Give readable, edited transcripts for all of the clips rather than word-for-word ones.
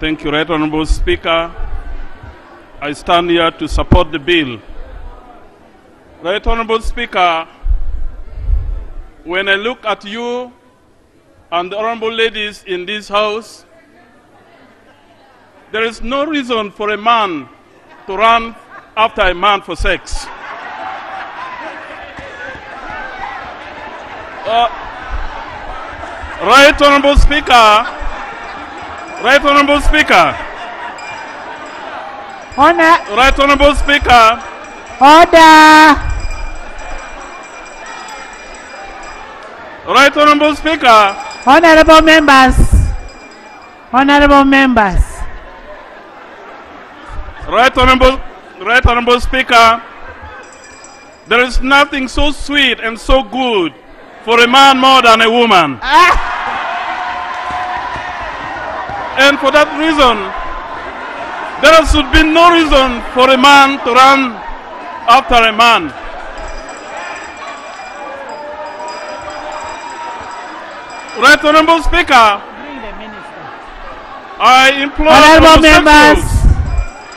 Thank you, Right Honorable Speaker. I stand here to support the bill. Right Honorable Speaker, when I look at you and the honorable ladies in this house, there is no reason for a man to run after a man for sex. Right Honorable Speaker, Right Honorable Speaker, Honor. Right Honorable Speaker, Order. Right Honorable Speaker, Honorable members. Honorable members. Right Honorable Speaker, there is nothing so sweet and so good for a man more than a woman. And for that reason, there should be no reason for a man to run after a man. Right Honorable Speaker, I implore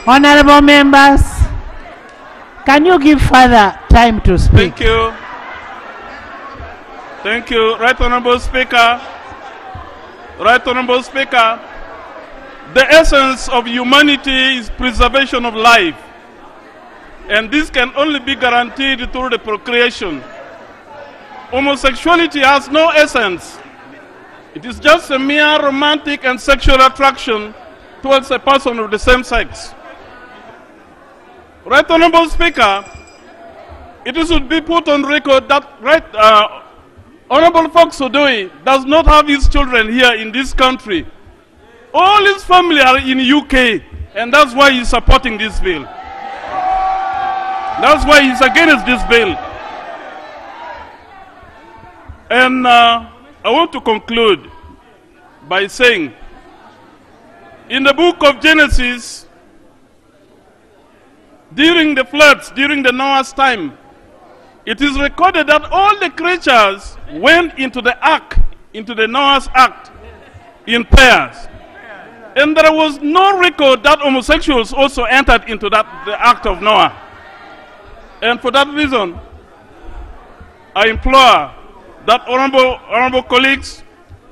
Honorable members, can you give Father time to speak? Thank you. Thank you, Right Honorable Speaker. Right Honorable Speaker, the essence of humanity is preservation of life, and this can only be guaranteed through the procreation. Homosexuality has no essence. It is just a mere romantic and sexual attraction towards a person of the same sex. Right Honorable Speaker, it should be put on record that Honorable Fox Odoi does not have his children here in this country. All his family are in UK, and that's why he's supporting this bill. That's why he's against this bill. And I want to conclude by saying, in the book of Genesis, during the floods, during the Noah's time, it is recorded that all the creatures went into the ark, into the Noah's ark, in pairs. And there was no record that homosexuals also entered into the ark of Noah. And for that reason, I implore that honorable colleagues,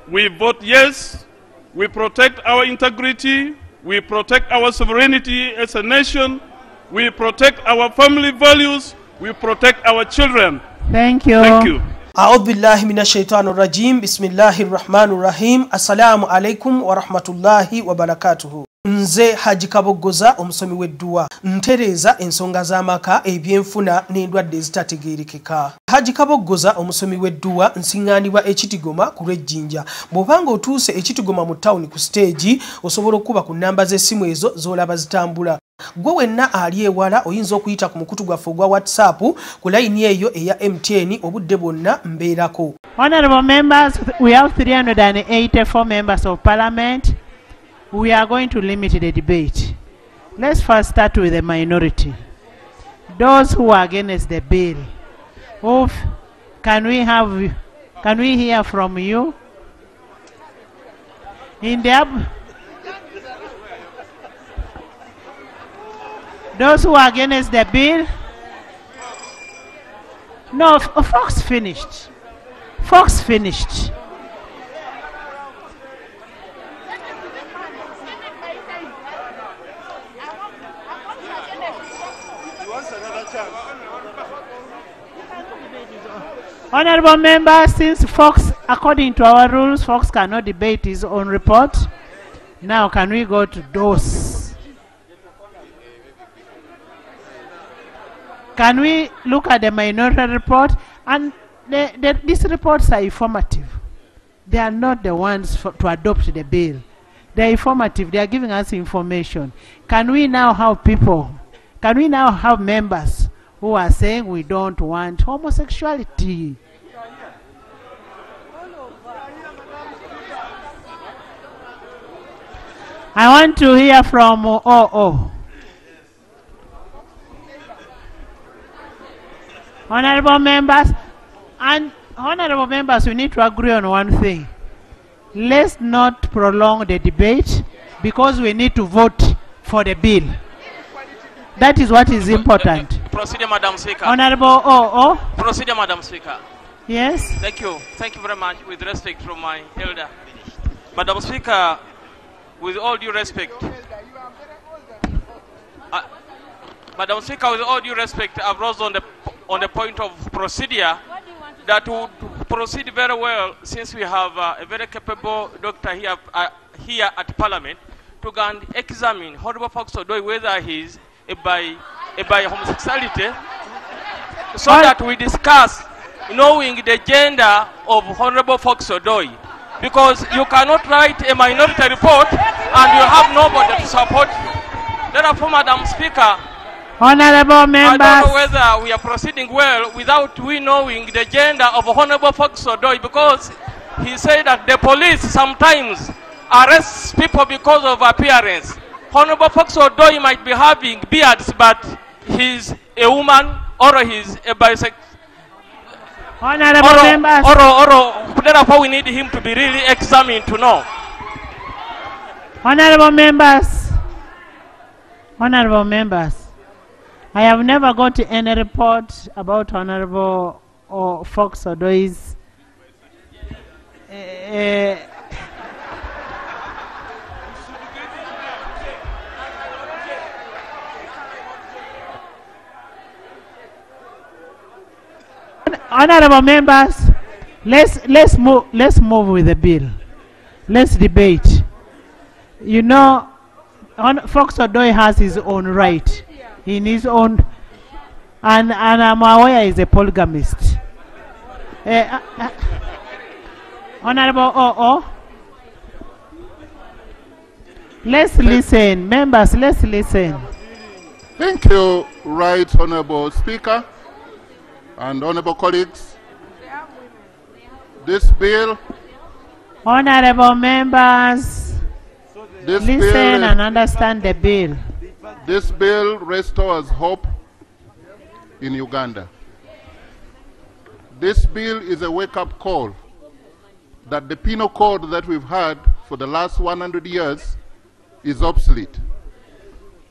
we vote yes, we protect our integrity, we protect our sovereignty as a nation, we protect our family values, we protect our children. Thank you. Thank you. أعوذ بالله من الشيطان الرجيم بسم الله الرحمن الرحيم السلام عليكم ورحمة الله وبركاته. Nze Haji Kabogoza omusomi w'edduwa ntereza ensonga z'amaka ebyenfuna n'endwadde ezitategeerekeka. Haji Kabogoza omusomi w'edduwa nsiŋŋaanibwa Ekitigoma ku lw'Ejjinja. Bw'obanga otuuse Ekitigoma mu ttawuni ku siteegi osobola okuba ku nnamba z'essimu ezo z'olaba zitambula. Gwe wenna ali ewala oyinza okuyita ku mukutu gwaffe ogwa WhatsApp ku layini eyo eya MTN obudde bwonna mbeerako. Honorable members, we have 384 members of Parliament. We are going to limit the debate. Let's first start with the minority. Those who are against the bill. Can we hear from you? Those who are against the bill? No, Fox finished. Fox finished. Honorable members, since Fox, according to our rules, Fox cannot debate his own report. Now, can we go to those? Can we look at the minority report? And these reports are informative. They are not the ones to adopt the bill. They are informative. They are giving us information. Can we now have members who are saying we don't want homosexuality? I want to hear from Honorable members, we need to agree on one thing. Let's not prolong the debate. because we need to vote for the bill. That is what is important. Procedure, Madam Speaker. Honorable O. Procedure, Madam Speaker. Yes. Thank you. Thank you very much. With respect from my elder. Madam Speaker, with all due respect. Madam Speaker, with all due respect, I've rose on the point of procedure that would proceed very well since we have a very capable doctor here at Parliament to go and examine Honorable Fox Odoi whether he's by homosexuality, so that we discuss knowing the gender of Honorable Fox Odoi. Because you cannot write a minority report and you have nobody to support you. Therefore, Madam Speaker, Honorable members, I don't know whether we are proceeding well without we knowing the gender of Honorable Fox Odoi, because he said that the police sometimes arrests people because of appearance. Honorable Fox Odoi might be having beards, but he's a woman or he's a bisexual. Honorable members, therefore we need him to be really examined to know. Honorable members, I have never got any report about Honorable Fox Odoi's Honorable members, let's move with the bill. Let's debate. You know, Fox Odoi has his own right, in his own, and I'm aware he's a polygamist. Honorable O. Let's listen, members. Let's listen. Thank you, Right Honorable Speaker. And honorable colleagues, this bill, honorable members, listen and understand the bill. This bill restores hope in Uganda. This bill is a wake-up call that the penal code that we've had for the last 100 years is obsolete.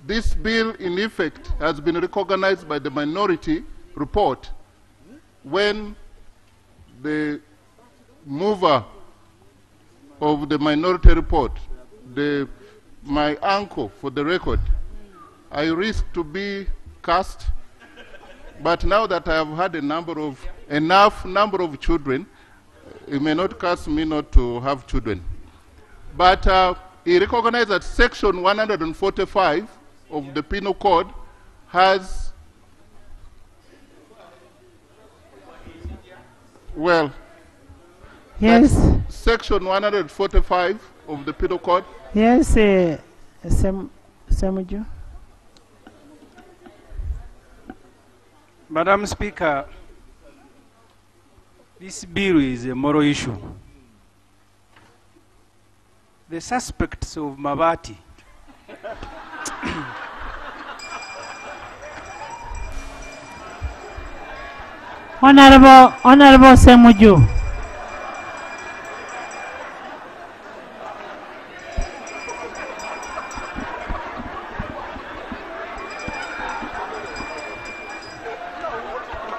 This bill, in effect, has been recognized by the minority report when the mover of the minority report, my uncle, for the record, I risk to be cast, but now that I have had enough number of children, it may not cast me not to have children. But he recognized that section 145 of the penal code has, well, yes, section 145 of the penal code. Yes, Samuju. Madam Speaker, this bill is a moral issue. The suspects of Mabati Honorable Samuju.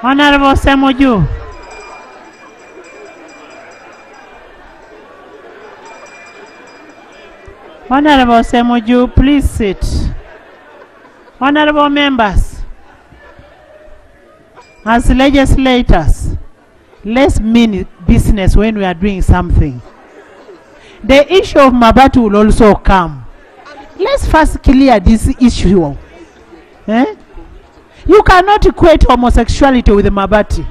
Honorable Samuju. Honorable Samuju, please sit. Honorable members, as legislators, let's mean business when we are doing something. The issue of Mabati will also come. Let's first clear this issue. Eh? You cannot equate homosexuality with Mabati.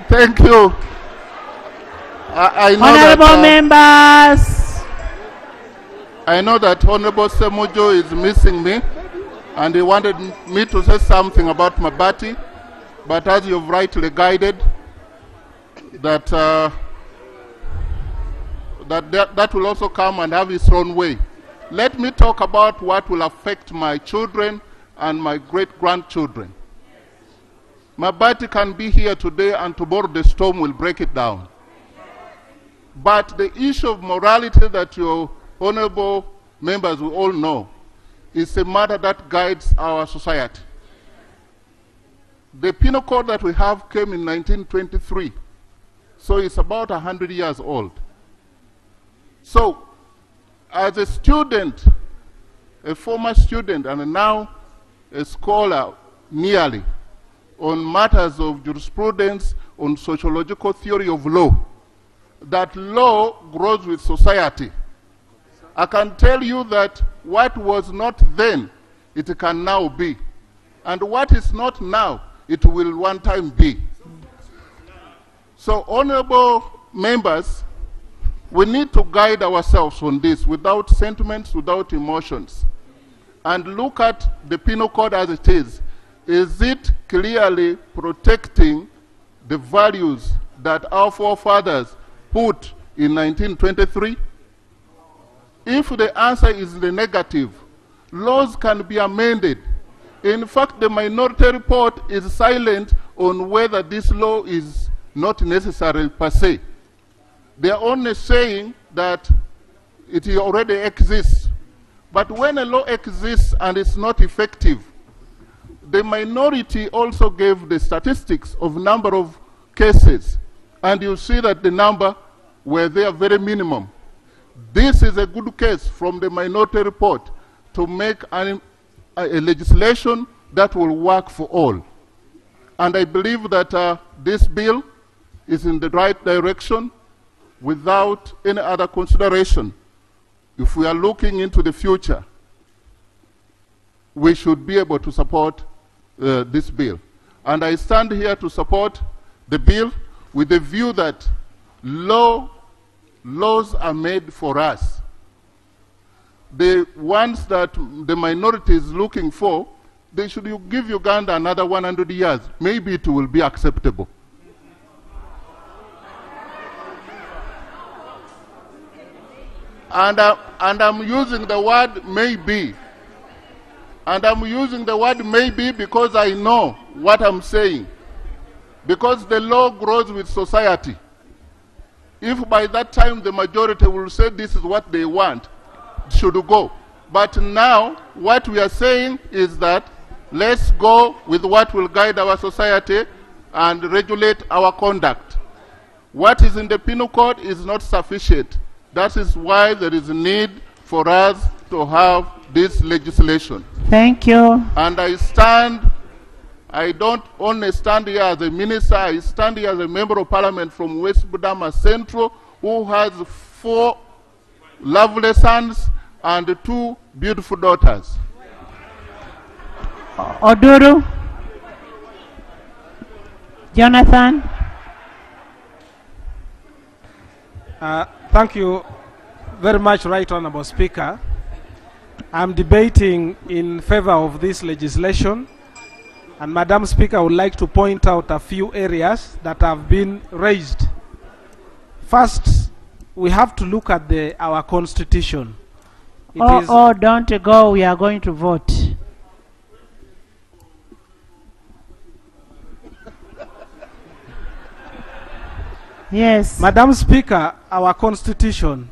Thank you. I know Honorable members. I know that Honorable Semujo is missing me, and he wanted me to say something about Mabati, but as you've rightly guided, that that will also come and have its own way. Let me talk about what will affect my children and my great-grandchildren. Mabati can be here today, and tomorrow the storm will break it down. But the issue of morality that your honorable members will all know is a matter that guides our society. The penal code that we have came in 1923, so it's about 100 years old. So, as a student, a former student and now a scholar nearly on matters of jurisprudence, on sociological theory of law, that law grows with society. I can tell you that what was not then, it can now be. And what is not now, it will one time be. So, honorable members, we need to guide ourselves on this without sentiments, without emotions, and look at the penal code as it is. Is it clearly protecting the values that our forefathers put in 1923? If the answer is the negative, laws can be amended. In fact, the minority report is silent on whether this law is not necessary per se. They are only saying that it already exists. But when a law exists and it's not effective, the minority also gave the statistics of number of cases, and you see that the number were there very minimum. This is a good case from the minority report to make a legislation that will work for all. And I believe that this bill is in the right direction without any other consideration. If we are looking into the future, we should be able to support this bill. And I stand here to support the bill with the view that laws are made for us. The ones that the minority is looking for, they should give Uganda another 100 years. Maybe it will be acceptable. And I'm using the word maybe. And I'm using the word maybe because I know what I'm saying. Because the law grows with society. If by that time the majority will say this is what they want, it should go. But now, what we are saying is that let's go with what will guide our society and regulate our conduct. What is in the penal code is not sufficient. That is why there is a need for us to have this legislation. Thank you. And I don't only stand here as a minister, I stand here as a member of parliament from West Budama Central, who has 4 lovely sons and 2 beautiful daughters. Oduru. Jonathan. Thank you very much, Right Honorable Speaker. I'm debating in favor of this legislation. And Madam Speaker, I would like to point out a few areas that have been raised. First, we have to look at our constitution. Don't go, we are going to vote. Yes. Madam Speaker, our constitution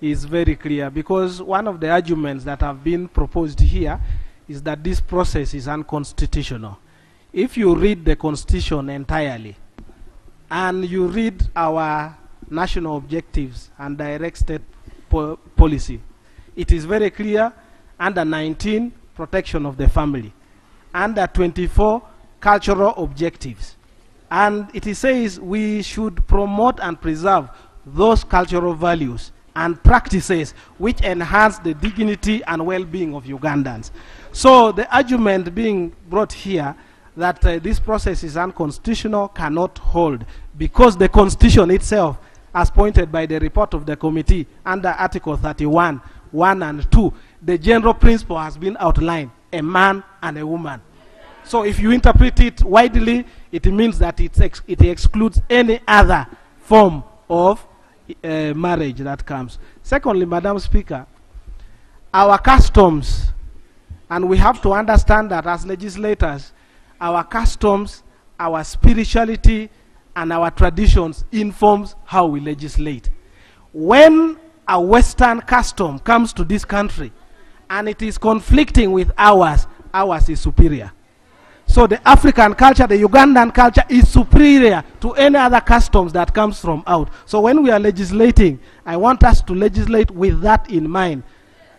is very clear, because one of the arguments that have been proposed here is that this process is unconstitutional. If you read the constitution entirely and you read our national objectives and direct state policy, it is very clear. Under 19, protection of the family. Under 24, cultural objectives. And it says we should promote and preserve those cultural values and practices which enhance the dignity and well-being of Ugandans. So the argument being brought here that this process is unconstitutional cannot hold, because the constitution itself, as pointed by the report of the committee under Article 31, 1 and 2, the general principle has been outlined, a man and a woman. So if you interpret it widely, it means that it excludes any other form of marriage that comes. Secondly, Madam Speaker, our customs, and we have to understand that as legislators, our customs, our spirituality, and our traditions informs how we legislate. When a Western custom comes to this country and it is conflicting with ours, ours is superior. So the African culture, the Ugandan culture is superior to any other customs that comes from out. So when we are legislating, I want us to legislate with that in mind,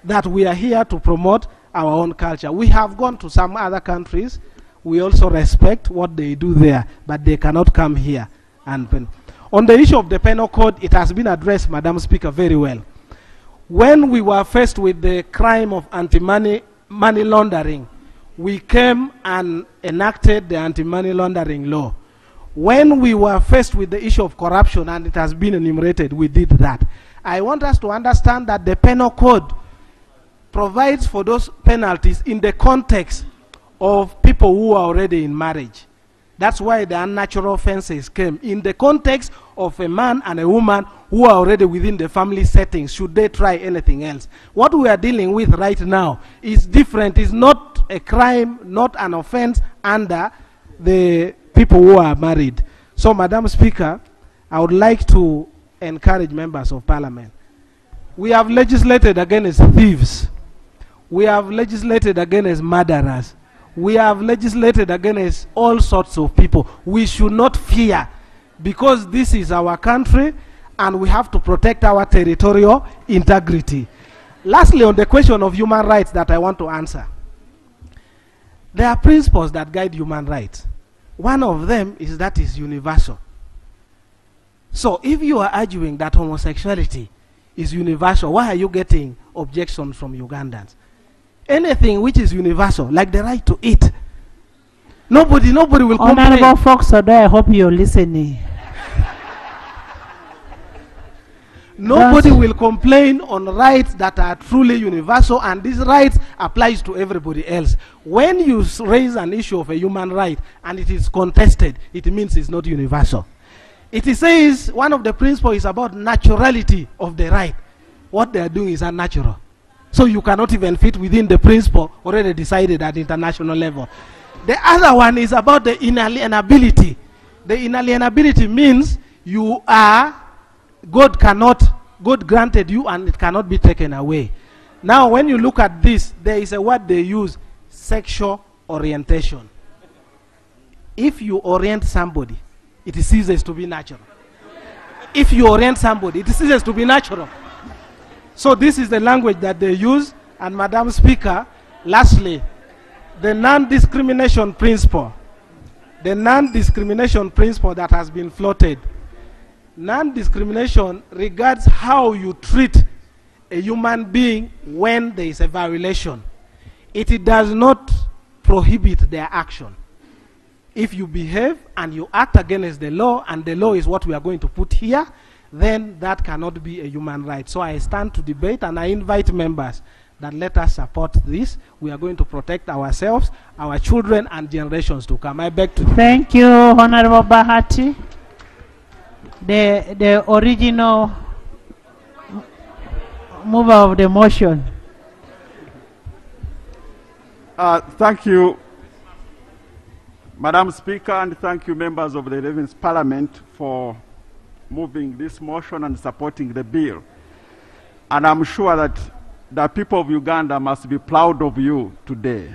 that we are here to promote our own culture. We have gone to some other countries. We also respect what they do there, but they cannot come here. And on the issue of the penal code, it has been addressed, Madam Speaker, very well. When we were faced with the crime of money laundering, we came and enacted the anti-money laundering law. When we were faced with the issue of corruption, and it has been enumerated, we did that. I want us to understand that the penal code provides for those penalties in the context of people who are already in marriage. That's why the unnatural offenses came in the context of a man and a woman who are already within the family settings, should they try anything else. What we are dealing with right now is different. It's not a crime, not an offense under the people who are married. So, Madam Speaker, I would like to encourage members of Parliament. We have legislated against thieves. We have legislated against murderers. We have legislated against all sorts of people. We should not fear, because this is our country and we have to protect our territorial integrity. Lastly, on the question of human rights that I want to answer. There are principles that guide human rights. One of them is that is universal. So if you are arguing that homosexuality is universal, why are you getting objections from Ugandans? Anything which is universal, like the right to eat, nobody will complain. Honorable Fox, I hope you're listening. Nobody will complain on rights that are truly universal, and these rights applies to everybody else. When you raise an issue of a human right and it is contested, it means it's not universal. It says one of the principles is about naturality of the right. What they are doing is unnatural. So you cannot even fit within the principle already decided at international level. The other one is about the inalienability. The inalienability means you are, God granted you and it cannot be taken away. Now when you look at this, there is a word they use, sexual orientation. If you orient somebody, it ceases to be natural. If you orient somebody, it ceases to be natural. So this is the language that they use. And Madam Speaker, lastly, the non-discrimination principle. The non-discrimination principle that has been floated. Non-discrimination regards how you treat a human being when there is a violation. It does not prohibit their action. If you behave and you act against the law, and the law is what we are going to put here, then that cannot be a human right. So I stand to debate, and I invite members that let us support this. We are going to protect ourselves, our children, and generations to come. I beg to... Thank you, Honorable Bahati. The original mover of the motion. Thank you, Madam Speaker, and thank you, members of the 11th Parliament, for moving this motion and supporting the bill. And I'm sure that the people of Uganda must be proud of you today.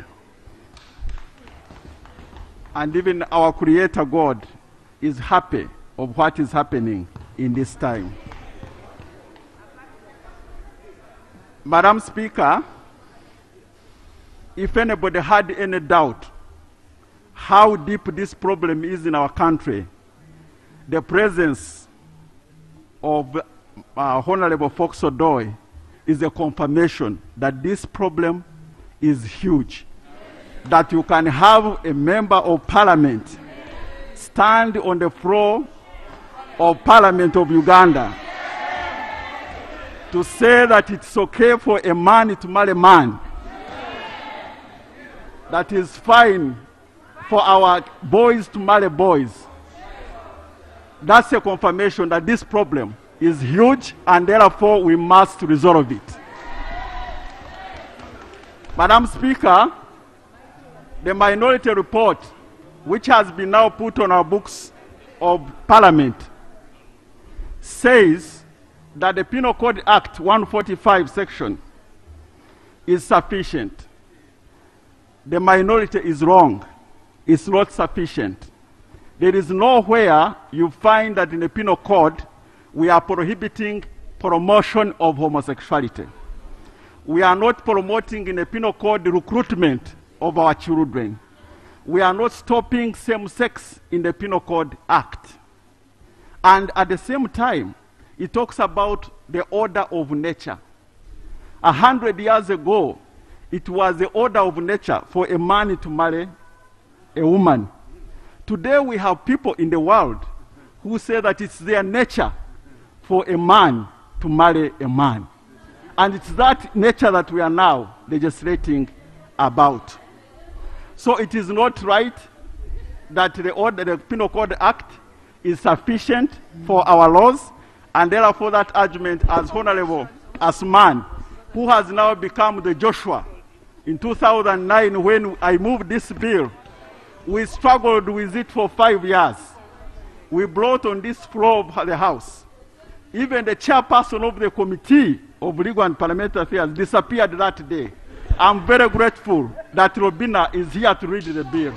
And even our Creator God is happy of what is happening in this time. Madam Speaker, if anybody had any doubt how deep this problem is in our country, the presence of Honorable Fox Odoi is a confirmation that this problem is huge. That you can have a member of Parliament stand on the floor of Parliament of Uganda to say that it's okay for a man to marry a man, that is fine for our boys to marry boys. That's a confirmation that this problem is huge, and therefore we must resolve it. Madam Speaker, the minority report, which has been now put on our books of Parliament, says that the Penal Code Act 145 section is sufficient. The minority is wrong. It's not sufficient. There is nowhere you find that in the Penal Code we are prohibiting promotion of homosexuality. We are not promoting in the Penal Code the recruitment of our children. We are not stopping same-sex in the Penal Code Act. And at the same time, it talks about the order of nature. 100 years ago, it was the order of nature for a man to marry a woman. Today we have people in the world who say that it's their nature for a man to marry a man. And it's that nature that we are now legislating about. So it is not right that the Penal Code Act is sufficient for our laws, and therefore that argument as honorable as man who has now become the Joshua. In 2009, when I moved this bill, we struggled with it for 5 years. We brought on this floor of the House. Even the chairperson of the Committee of Legal and Parliamentary Affairs disappeared that day. I'm very grateful that Robina is here to read the bill.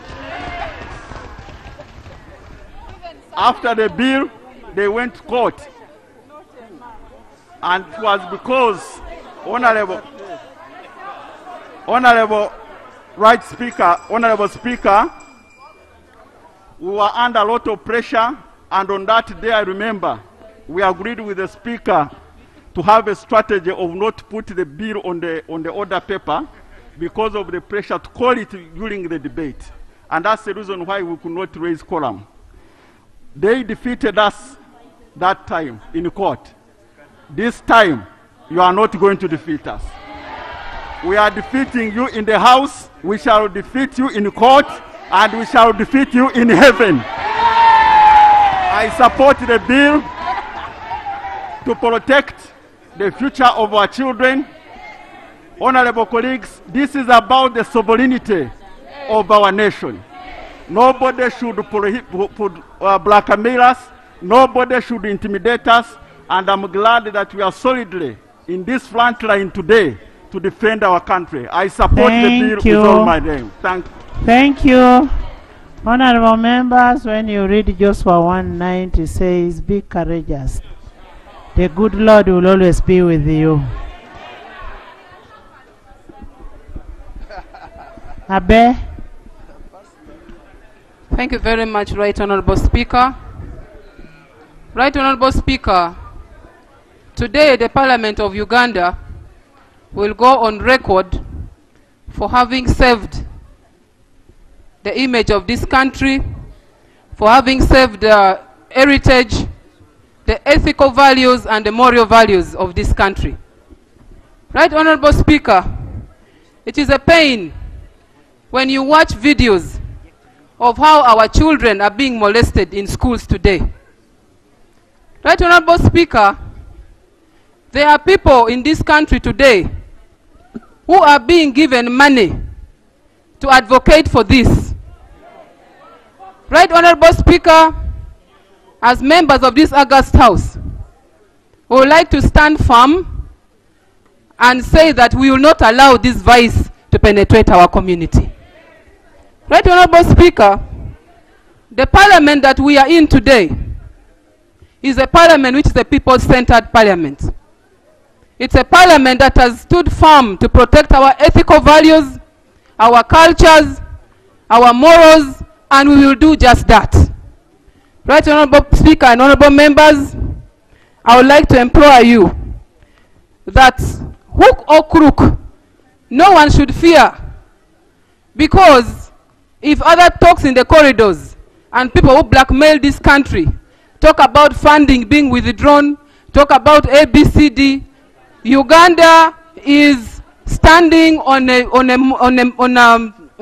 After the bill, they went to court. And it was because Honorable Speaker, we were under a lot of pressure, and on that day I remember we agreed with the Speaker to have a strategy of not put the bill on the order paper because of the pressure to call it during the debate. And that's the reason why we could not raise quorum. They defeated us that time in court. This time, you are not going to defeat us. We are defeating you in the House, we shall defeat you in court, and we shall defeat you in heaven. I support the bill to protect the future of our children. Honorable colleagues, this is about the sovereignty of our nation. Nobody should blackmail us, nobody should intimidate us, and I'm glad that we are solidly in this front line today to defend our country. I support the bill with all my name. Thank you. Honorable members, when you read Joshua 1:9, it says, be courageous. The good Lord will always be with you. Abe. Thank you very much, Right Honorable Speaker. Right Honorable Speaker, today the Parliament of Uganda will go on record for having saved the image of this country, for having saved the heritage, the ethical values and the moral values of this country. Right Honorable Speaker, it is a pain when you watch videos of how our children are being molested in schools today. Right Honorable Speaker, there are people in this country today who are being given money to advocate for this. Right Honorable Speaker, as members of this august House, we would like to stand firm and say that we will not allow this vice to penetrate our community. Right Honorable Speaker, the parliament that we are in today is a parliament which is a people-centered parliament. It's a parliament that has stood firm to protect our ethical values, our cultures, our morals, and we will do just that. Right Honorable Speaker and honorable members, I would like to implore you that hook or crook, no one should fear, because if other talks in the corridors and people who blackmail this country talk about funding being withdrawn, talk about ABCD, Uganda is standing on a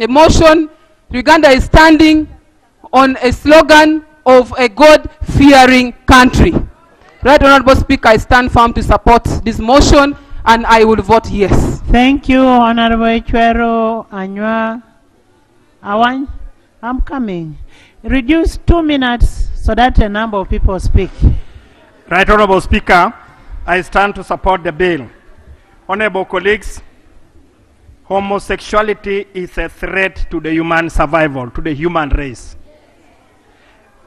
motion. Uganda is standing on a slogan of a God-fearing country. Right Honorable Speaker, I stand firm to support this motion and I will vote yes. Thank you, Honorable Ichwero Anywa. Awan, I'm coming. Reduce 2 minutes so that a number of people speak. Right Honorable Speaker, I stand to support the bill. Honorable colleagues, homosexuality is a threat to the human survival, to the human race.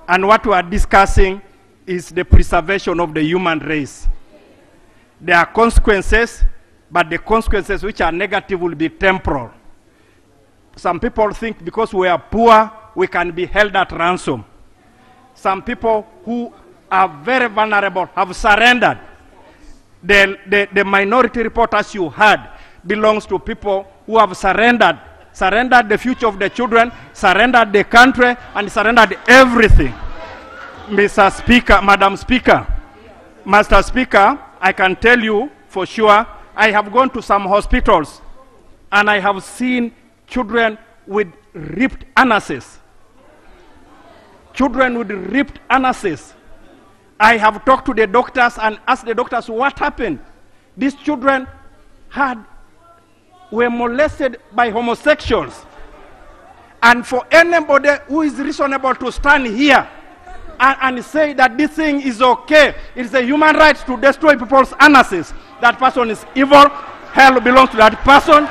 And what we are discussing is the preservation of the human race. There are consequences, but the consequences which are negative will be temporal. Some people think because we are poor, we can be held at ransom. Some people who are very vulnerable have surrendered. The minority report, as you heard, belongs to people who have surrendered the future of the children, surrendered the country, and surrendered everything. Mr. Speaker, Madam Speaker, Master Speaker, I can tell you for sure, I have gone to some hospitals and I have seen children with ripped anuses. Children with ripped anuses. I have talked to the doctors and asked the doctors what happened. These children were molested by homosexuals. And for anybody who is reasonable to stand here and say that this thing is okay, it is a human right to destroy people's anuses, that person is evil, hell belongs to that person.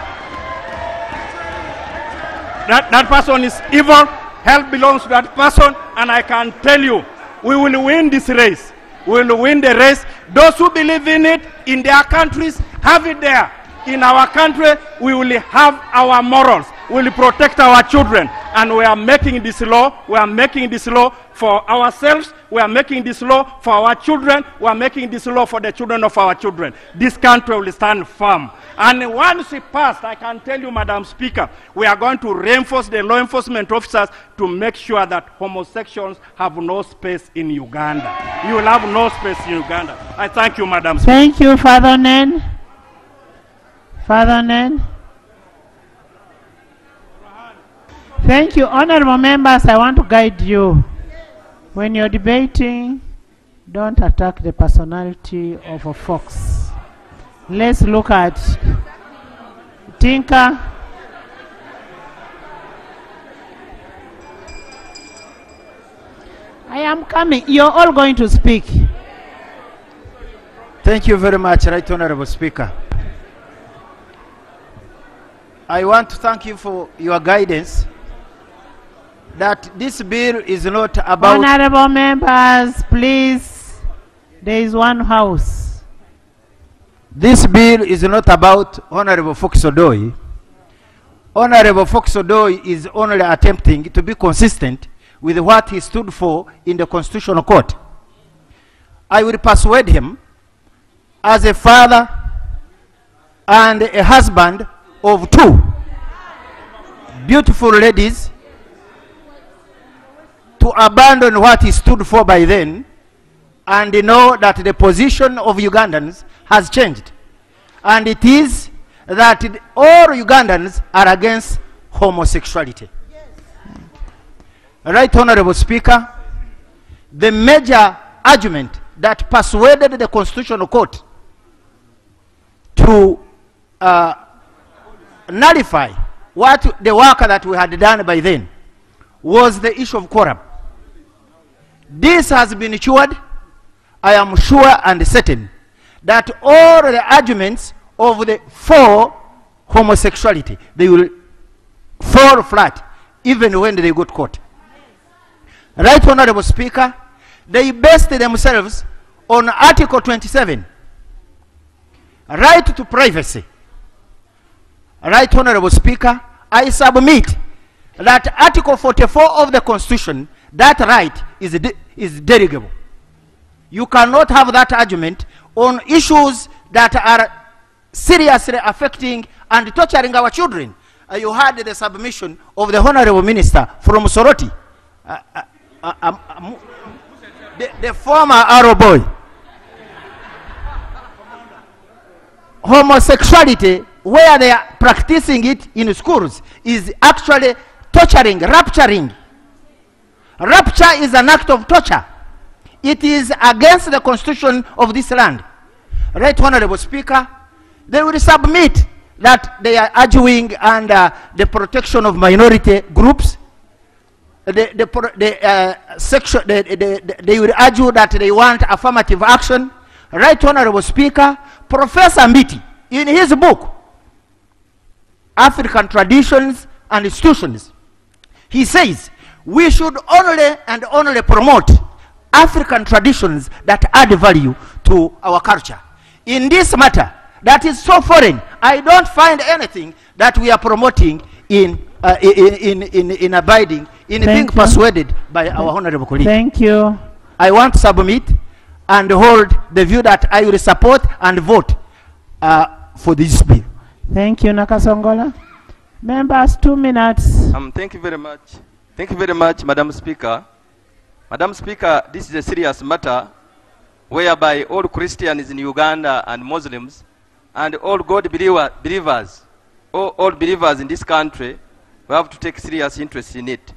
That person is evil, hell belongs to that person, and I can tell you, we will win this race. We will win the race. Those who believe in it in their countries, have it there. In our country, we will have our morals. We will protect our children. And we are making this law. We are making this law for ourselves. We are making this law for our children. We are making this law for the children of our children. This country will stand firm. And once it passed, I can tell you, Madam Speaker, we are going to reinforce the law enforcement officers to make sure that homosexuals have no space in Uganda. You will have no space in Uganda. I thank you, Madam Speaker. Thank you, Father Nen. Father Nen. Thank you, honorable members. I want to guide you. When you're debating, don't attack the personality of a fox. Let's look at Tinker. I am coming. You're all going to speak. Thank you very much, Right Honorable Speaker. I want to thank you for your guidance that this bill is not about... Honorable members, please. There is one house. This bill is not about Honorable Fox-Odoi. Honorable Fox-Odoi is only attempting to be consistent with what he stood for in the Constitutional Court. I will persuade him as a father and a husband of two beautiful ladies to abandon what he stood for by then and know that the position of Ugandans has changed. And it is that all Ugandans are against homosexuality. Right Honorable Speaker, the major argument that persuaded the Constitutional Court to nullify the work that we had done by then was the issue of quorum. This has been cured. I am sure and certain that all the arguments of the for homosexuality, they will fall flat even when they go to court. Right Honorable Speaker, they based themselves on Article 27, right to privacy. Right Honorable Speaker, I submit that Article 44 of the Constitution, that right is derogable. You cannot have that argument on issues that are seriously affecting and torturing our children. You heard the submission of the Honorable Minister from Soroti, the former Arrow boy. Homosexuality, where they are practicing it in schools, is actually torturing, rapturing. Rapture is an act of torture. It is against the constitution of this land. Right Honorable Speaker, they will submit that they are arguing under the protection of minority groups. They will argue that they want affirmative action. Right Honorable Speaker, Professor Mbiti, in his book, African Traditions and Institutions, he says, we should only and only promote African traditions that add value to our culture. In this matter, that is so foreign, I don't find anything that we are promoting in abiding, in being persuaded by our honorable colleague. Thank you. I want to submit and hold the view that I will support and vote for this bill. Thank you, Nakasongola. Members, 2 minutes. Thank you very much. Thank you very much, Madam Speaker. Madam Speaker, this is a serious matter whereby all Christians in Uganda and Muslims and all God believers, all believers in this country, we have to take serious interest in it.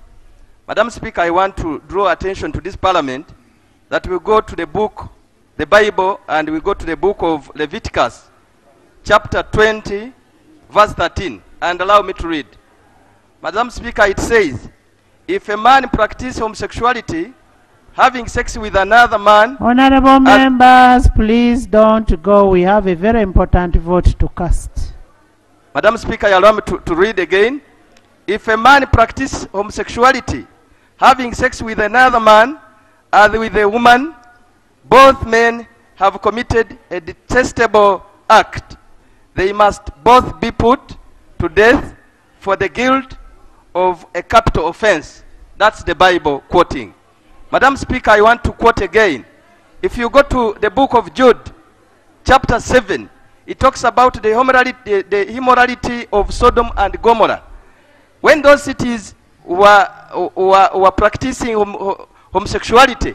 Madam Speaker, I want to draw attention to this Parliament that we go to the book, the Bible, and we go to the book of Leviticus, chapter 20, verse 13, and allow me to read. Madam Speaker, it says, if a man practices homosexuality, having sex with another man... Honorable members, please don't go. We have a very important vote to cast. Madam Speaker, allow me to read again. If a man practices homosexuality, having sex with another man and with a woman, both men have committed a detestable act. They must both be put to death for the guilt of a capital offense. That's the Bible quoting. Madam Speaker, I want to quote again. If you go to the book of Jude, chapter 7, it talks about the immorality of Sodom and Gomorrah. When those cities were practicing homosexuality,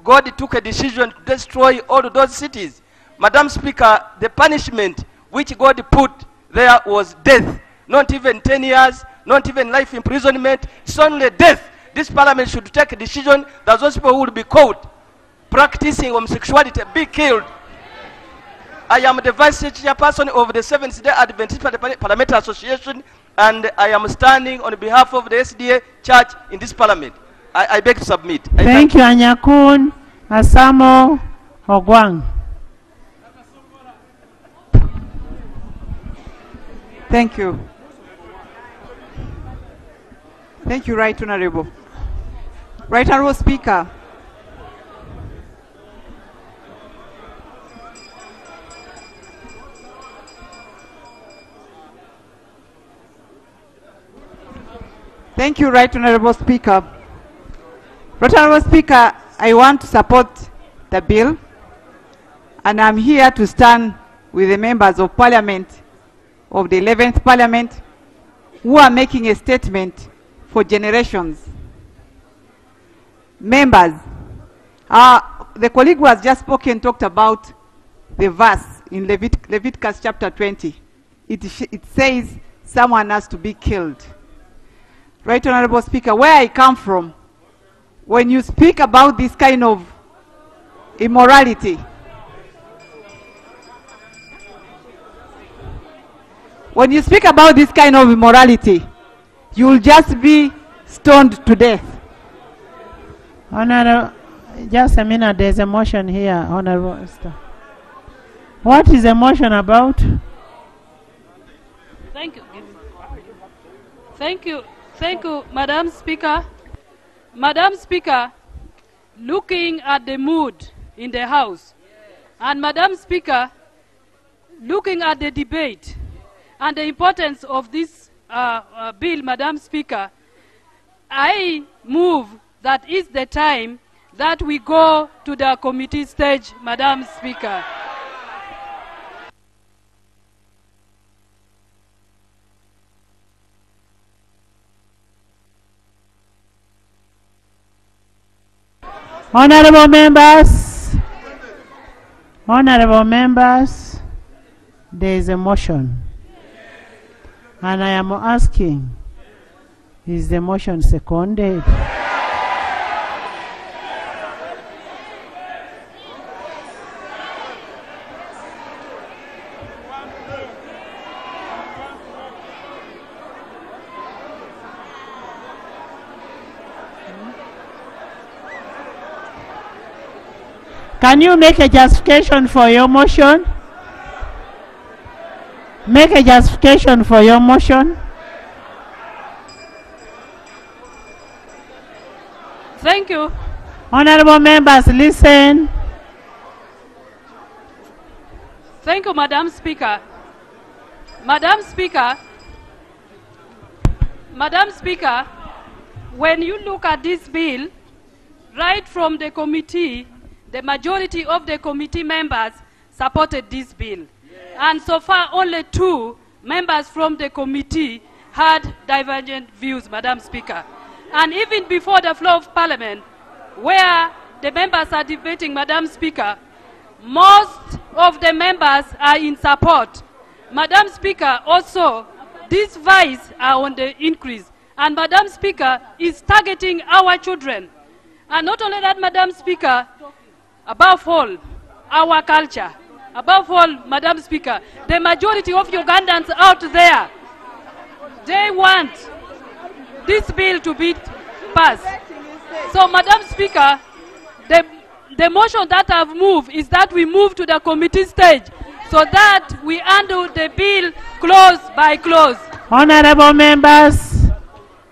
God took a decision to destroy all those cities. Madam Speaker, the punishment which God put there was death. Not even 10 years, not even life imprisonment, it's only death. This Parliament should take a decision that those people who will be caught practicing homosexuality be killed. I am the Vice Chairperson of the Seventh-day Adventist Parliamentary Association, and I am standing on behalf of the SDA Church in this Parliament. I beg to submit. Thank you, Anyakun. Asamo Ogwang. Thank you. Thank you, Right Honorable. Right Honorable Speaker. Thank you, Right Honorable Speaker. Right Honorable Speaker, I want to support the bill, and I'm here to stand with the members of Parliament of the 11th Parliament who are making a statement for generations. Members, the colleague who has just spoken talked about the verse in Leviticus chapter 20. It says someone has to be killed. Right Honorable Speaker, where I come from, when you speak about this kind of immorality, when you speak about this kind of immorality, you will just be stoned to death. Honorable, just a minute, there's a motion here, Honorable Esther. What is the motion about? Thank you. Thank you. Thank you, Madam Speaker. Madam Speaker, looking at the mood in the House, and Madam Speaker, looking at the debate and the importance of this bill, Madam Speaker, I move that is the time that we go to the committee stage, Madam Speaker. Honorable members, there is a motion, and I am asking, is the motion seconded? Can you make a justification for your motion? Make a justification for your motion. Thank you. Honorable members, listen. Thank you, Madam Speaker. Madam Speaker, when you look at this bill, right from the committee, the majority of the committee members supported this bill. And so far, only 2 members from the committee had divergent views, Madam Speaker. And even before the floor of Parliament, where the members are debating, Madam Speaker, most of the members are in support. Madam Speaker, also, these vices are on the increase. And Madam Speaker is targeting our children. And not only that, Madam Speaker, above all, our culture. Above all, Madam Speaker, the majority of Ugandans out there, they want this bill to be passed. So, Madam Speaker, the motion that I've moved is that we move to the committee stage so that we handle the bill clause by clause. Honorable members,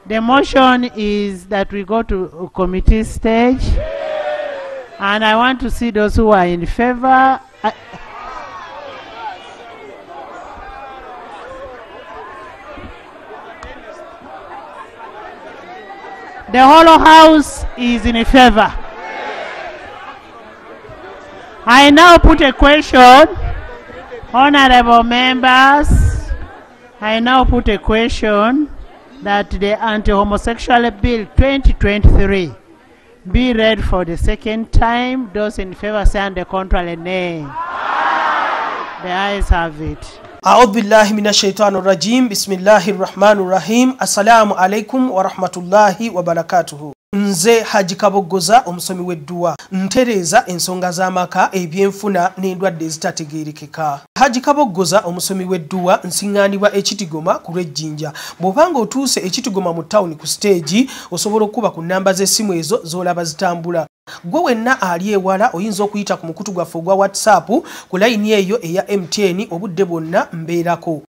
the motion is that we go to committee stage. And I want to see those who are in favor. The whole house is in favor. I now put a question, honorable members. I now put a question that the Anti-Homosexuality Bill 2023 be read for the second time. Those in favor say on the contrary, nay. The ayes have it. أعوذ بالله من الشيطان الرجيم بسم الله الرحمن الرحيم السلام عليكم ورحمة الله وبركاته. Nze Haji Kabogoza omusomi w'edduwa ntereza ensonga z'amaka ebyenfuna n'endwadde ezitategeerekeka. Haji Kabogoza omusomi w'edduwa nsiŋŋaanibwa ekitigoma ku lw'ejjinja. Bw'obanga otuuse ekitigoma mu ttawuni ku siteegi osobola okuba ku nnamba z'essimu ezo z'olaba zitambula. Gwe wenna ali ewala oyinza okuyita ku mukutu gwaffe ogwa WhatsApp ku layini eyo eya MTN obudde bwonna mbeerako.